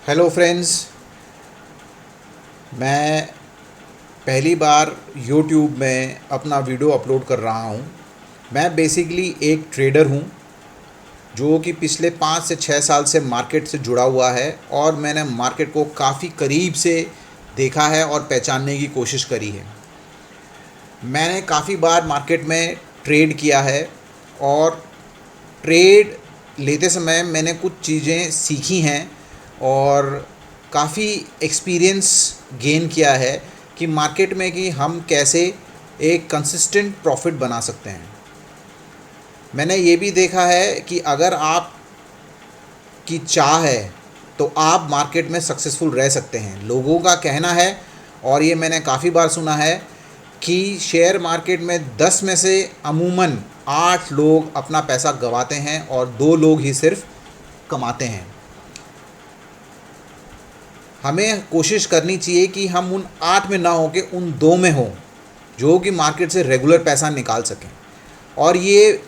Hello friends. मैं पहली बार YouTube में अपना वीडियो अपलोड कर रहा हूँ। मैं बेसिकली एक ट्रेडर हूँ जो कि पिछले 5 से 6 साल से मार्केट से जुड़ा हुआ है और मैंने मार्केट को काफ़ी करीब से देखा है और पहचानने की कोशिश करी है। मैंने काफ़ी बार मार्केट में ट्रेड किया है और ट्रेड लेते समय मैंने कुछ चीज़ें सीखी हैं और काफ़ी एक्सपीरियंस गेन किया है कि मार्केट में कि हम कैसे एक कंसिस्टेंट प्रॉफिट बना सकते हैं। मैंने ये भी देखा है कि अगर आप की चाह है तो आप मार्केट में सक्सेसफुल रह सकते हैं। लोगों का कहना है और ये मैंने काफ़ी बार सुना है कि शेयर मार्केट में 10 में से अमूमन 8 लोग अपना पैसा गंवाते हैं और 2 लोग ही सिर्फ कमाते हैं। हमें कोशिश करनी चाहिए कि हम उन 8 में ना हो के उन 2 में हो जो कि मार्केट से रेगुलर पैसा निकाल सकें। और ये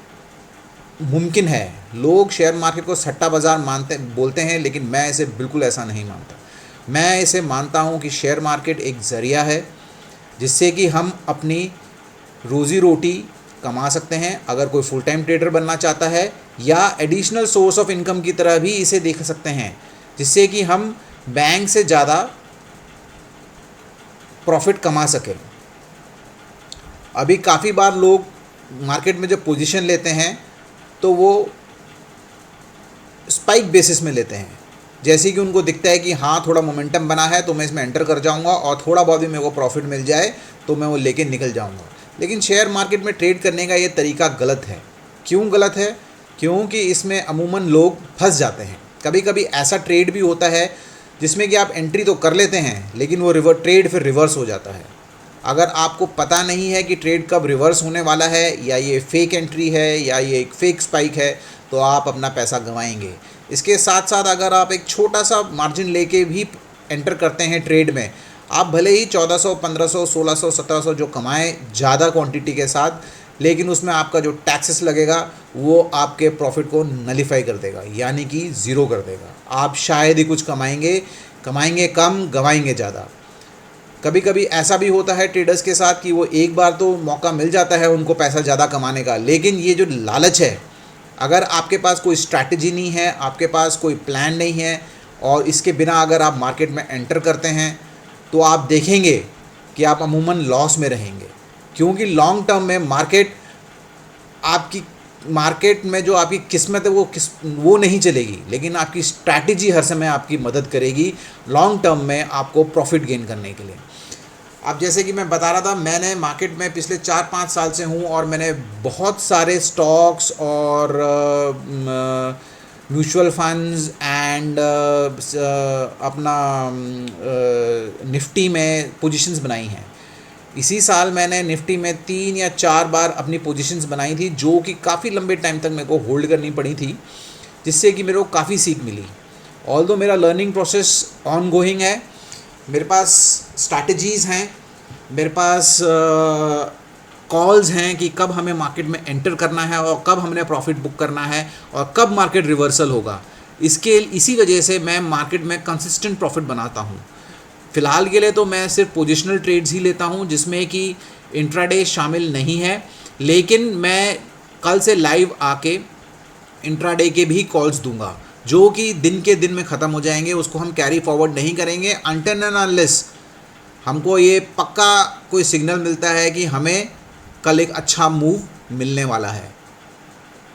मुमकिन है। लोग शेयर मार्केट को सट्टा बाज़ार मानते बोलते हैं, लेकिन मैं इसे बिल्कुल ऐसा नहीं मानता। मैं इसे मानता हूँ कि शेयर मार्केट एक ज़रिया है जिससे कि हम अपनी रोज़ी रोटी कमा सकते हैं। अगर कोई फुल टाइम ट्रेडर बनना चाहता है या एडिशनल सोर्स ऑफ इनकम की तरह भी इसे देख सकते हैं, जिससे कि हम बैंक से ज़्यादा प्रॉफिट कमा सकें। अभी काफ़ी बार लोग मार्केट में जब पोजीशन लेते हैं तो वो स्पाइक बेसिस में लेते हैं। जैसे कि उनको दिखता है कि हाँ थोड़ा मोमेंटम बना है तो मैं इसमें एंटर कर जाऊंगा और थोड़ा बहुत भी मेरे को प्रॉफिट मिल जाए तो मैं वो लेके निकल जाऊंगा। लेकिन शेयर मार्केट में ट्रेड करने का ये तरीका गलत है। क्यों गलत है? क्योंकि इसमें अमूमन लोग फंस जाते हैं। कभी कभी ऐसा ट्रेड भी होता है जिसमें कि आप एंट्री तो कर लेते हैं लेकिन वो ट्रेड फिर रिवर्स हो जाता है। अगर आपको पता नहीं है कि ट्रेड कब रिवर्स होने वाला है या ये फेक एंट्री है या ये एक फेक स्पाइक है तो आप अपना पैसा गंवाएंगे। इसके साथ साथ अगर आप एक छोटा सा मार्जिन लेके भी एंटर करते हैं ट्रेड में, आप भले ही 1400, 1500, 1600, 1700 जो कमाएं ज़्यादा क्वांटिटी के साथ, लेकिन उसमें आपका जो टैक्सेस लगेगा वो आपके प्रॉफिट को नलीफाई कर देगा, यानी कि ज़ीरो कर देगा। आप शायद ही कुछ कमाएंगे कम, गंवाएंगे ज़्यादा। कभी कभी ऐसा भी होता है ट्रेडर्स के साथ कि वो एक बार तो मौका मिल जाता है उनको पैसा ज़्यादा कमाने का, लेकिन ये जो लालच है, अगर आपके पास कोई स्ट्रैटेजी नहीं है, आपके पास कोई प्लान नहीं है और इसके बिना अगर आप मार्केट में एंटर करते हैं तो आप देखेंगे कि आप अमूमन लॉस में रहेंगे। क्योंकि लॉन्ग टर्म में मार्केट में जो आपकी किस्मत है वो नहीं चलेगी, लेकिन आपकी स्ट्रैटेजी हर समय आपकी मदद करेगी लॉन्ग टर्म में आपको प्रॉफिट गेन करने के लिए। अब जैसे कि मैं बता रहा था, मैंने मार्केट में पिछले 4-5 साल से हूँ और मैंने बहुत सारे स्टॉक्स और म्यूचुअल फंड्स एंड अपना निफ्टी में पोजीशंस बनाई हैं। इसी साल मैंने निफ्टी में 3 या 4 बार अपनी पोजीशंस बनाई थी जो कि काफ़ी लंबे टाइम तक मेरे को होल्ड करनी पड़ी थी, जिससे कि मेरे को काफ़ी सीख मिली। ऑल्दो मेरा लर्निंग प्रोसेस ऑन गोइंग है, मेरे पास स्ट्रैटेजीज़ हैं, मेरे पास कॉल्स हैं कि कब हमें मार्केट में एंटर करना है और कब हमने प्रॉफिट बुक करना है और कब मार्केट रिवर्सल होगा। इसी वजह से मैं मार्केट में कंसिस्टेंट प्रॉफिट बनाता हूँ। फ़िलहाल के लिए तो मैं सिर्फ पोजिशनल ट्रेड्स ही लेता हूँ जिसमें कि इंट्राडे शामिल नहीं है, लेकिन मैं कल से लाइव आके इंट्राडे के भी कॉल्स दूंगा जो कि दिन के दिन में ख़त्म हो जाएंगे। उसको हम कैरी फॉरवर्ड नहीं करेंगे अनटिल एंड अनलेस हमको ये पक्का कोई सिग्नल मिलता है कि हमें कल एक अच्छा मूव मिलने वाला है।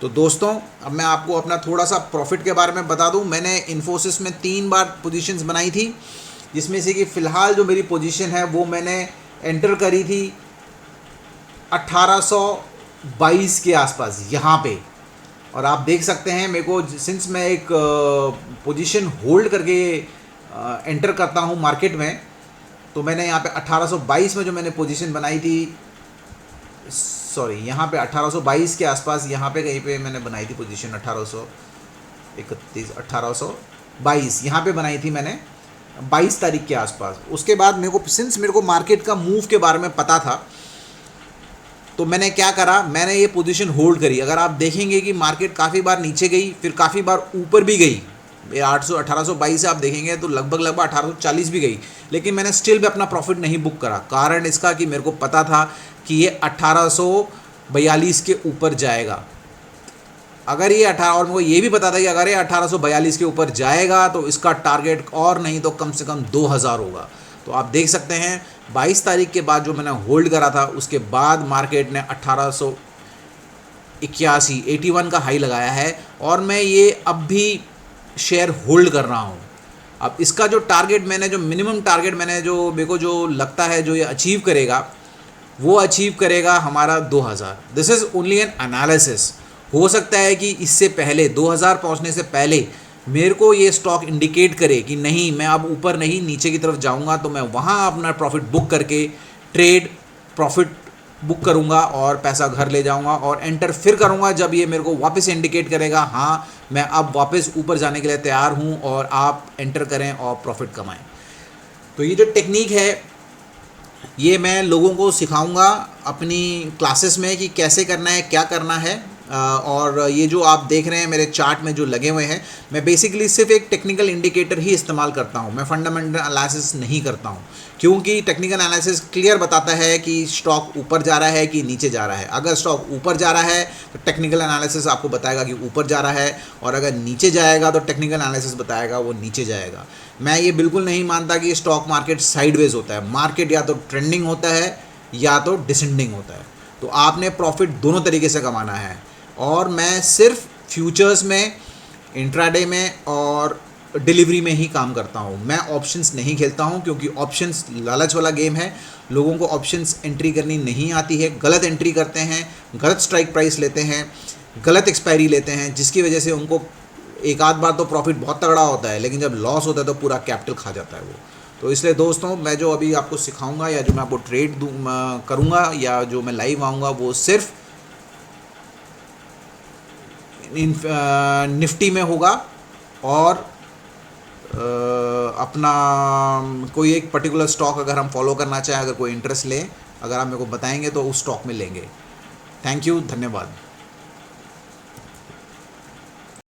तो दोस्तों, अब मैं आपको अपना थोड़ा सा प्रॉफिट के बारे में बता दूं। मैंने इन्फोसिस में 3 बार पोजीशंस बनाई थी, जिसमें से कि फ़िलहाल जो मेरी पोजीशन है वो मैंने एंटर करी थी 1822 के आसपास यहाँ पे। और आप देख सकते हैं मेरे को सिंस मैं एक पोजीशन होल्ड करके एंटर करता हूँ मार्केट में, तो मैंने यहाँ पे 1822 में जो मैंने पोजीशन बनाई थी, यहाँ पे 1822 के आसपास यहाँ पे कहीं पे मैंने बनाई थी पोजीशन 1822 यहाँ पे बनाई थी मैंने 22 तारीख के आसपास। उसके बाद मेरे को मार्केट का मूव के बारे में पता था, तो मैंने क्या करा, मैंने ये पोजीशन होल्ड करी। अगर आप देखेंगे कि मार्केट काफ़ी बार नीचे गई, फिर काफ़ी बार ऊपर भी गई, ये 1822 से आप देखेंगे तो लगभग 1840 भी गई, लेकिन मैंने स्टिल भी अपना प्रॉफिट नहीं बुक करा। कारण इसका कि मेरे को पता था कि ये 1842 के ऊपर जाएगा। अगर ये 18 और मेरे को ये भी पता था कि अगर ये 1842 के ऊपर जाएगा तो इसका टारगेट और नहीं तो कम से कम 2000 होगा। तो आप देख सकते हैं 22 तारीख के बाद जो मैंने होल्ड करा था, उसके बाद मार्केट ने 81 का हाई लगाया है और मैं ये अब भी शेयर होल्ड कर रहा हूँ। अब इसका जो टारगेट मैंने, जो मिनिमम टारगेट मैंने, जो मेरे को जो लगता है जो ये अचीव करेगा, वो अचीव करेगा हमारा 2000। This is only an analysis. हो सकता है कि इससे पहले 2000 पहुंचने से पहले मेरे को ये स्टॉक इंडिकेट करे कि नहीं, मैं अब ऊपर नहीं नीचे की तरफ जाऊंगा, तो मैं वहाँ अपना प्रॉफिट बुक करके ट्रेड प्रॉफिट बुक करूंगा और पैसा घर ले जाऊंगा और एंटर फिर करूंगा जब ये मेरे को वापस इंडिकेट करेगा हाँ मैं अब वापस ऊपर जाने के लिए तैयार हूँ, और आप एंटर करें और प्रॉफिट कमाएं। तो ये जो टेक्निक है ये मैं लोगों को सिखाऊंगा अपनी क्लासेस में कि कैसे करना है, क्या करना है। और ये जो आप देख रहे हैं मेरे चार्ट में जो लगे हुए हैं, मैं बेसिकली सिर्फ एक टेक्निकल इंडिकेटर ही इस्तेमाल करता हूं, मैं फंडामेंटल एनालिसिस नहीं करता हूं, क्योंकि टेक्निकल एनालिसिस क्लियर बताता है कि स्टॉक ऊपर जा रहा है कि नीचे जा रहा है। अगर स्टॉक ऊपर जा रहा है तो टेक्निकल एनालिसिस आपको बताएगा कि ऊपर जा रहा है, और अगर नीचे जाएगा तो टेक्निकल एनालिसिस बताएगा वो नीचे जाएगा। मैं ये बिल्कुल नहीं मानता कि स्टॉक मार्केट साइडवेज होता है। मार्केट या तो ट्रेंडिंग होता है या तो डिसेंडिंग होता है। तो आपने प्रॉफिट दोनों तरीके से कमाना है, और मैं सिर्फ फ्यूचर्स में, इंट्राडे में और डिलीवरी में ही काम करता हूँ। मैं ऑप्शंस नहीं खेलता हूँ, क्योंकि ऑप्शंस लालच वाला गेम है। लोगों को ऑप्शंस एंट्री करनी नहीं आती है, गलत एंट्री करते हैं, गलत स्ट्राइक प्राइस लेते हैं, गलत एक्सपायरी लेते हैं, जिसकी वजह से उनको एक आध बार तो प्रॉफिट बहुत तगड़ा होता है, लेकिन जब लॉस होता है तो पूरा कैपिटल खा जाता है वो। तो इसलिए दोस्तों, मैं जो अभी आपको सिखाऊंगा या जो मैं आपको ट्रेड करूँगा या जो मैं लाइव आऊँगा, वो सिर्फ निफ्टी में होगा, और अपना कोई एक पर्टिकुलर स्टॉक अगर हम फॉलो करना चाहें, अगर कोई इंटरेस्ट ले, अगर आप मेरे को बताएंगे तो उस स्टॉक में लेंगे। थैंक यू, धन्यवाद।